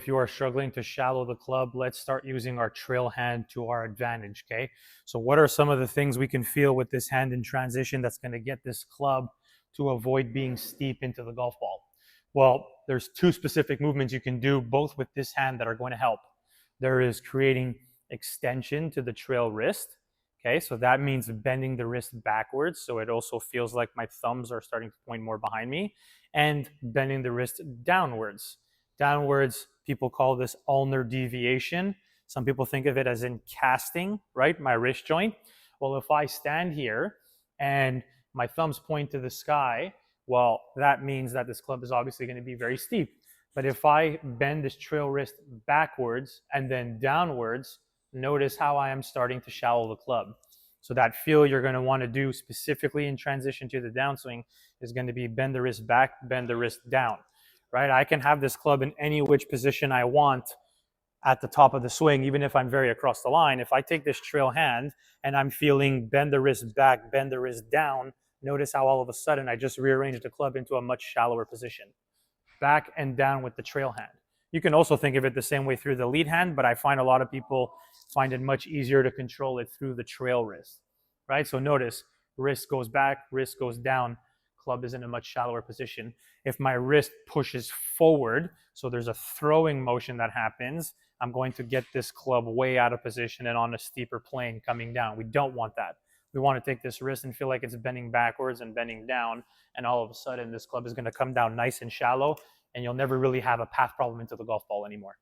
If you are struggling to shallow the club, let's start using our trail hand to our advantage, okay? So what are some of the things we can feel with this hand in transition that's going to get this club to avoid being steep into the golf ball? Well, there's two specific movements you can do both with this hand that are going to help. There is creating extension to the trail wrist, okay? So that means bending the wrist backwards so it also feels like my thumbs are starting to point more behind me, and bending the wrist downwards. Downwards, people call this ulnar deviation. Some people think of it as in casting, right? My wrist joint. Well, if I stand here and my thumbs point to the sky, well, that means that this club is obviously going to be very steep. But if I bend this trail wrist backwards and then downwards, notice how I am starting to shallow the club. So that feel you're going to want to do specifically in transition to the downswing is going to be bend the wrist back, bend the wrist down, right? I can have this club in any which position I want at the top of the swing, even if I'm very across the line. If I take this trail hand and I'm feeling bend the wrist back, bend the wrist down, notice how all of a sudden I just rearranged the club into a much shallower position. Back and down with the trail hand. You can also think of it the same way through the lead hand, but I find a lot of people find it much easier to control it through the trail wrist, right? So notice wrist goes back, wrist goes down, club is in a much shallower position. If my wrist pushes forward, so there's a throwing motion that happens, I'm going to get this club way out of position and on a steeper plane coming down. We don't want that. We want to take this wrist and feel like it's bending backwards and bending down, and all of a sudden this club is going to come down nice and shallow, and you'll never really have a path problem into the golf ball anymore.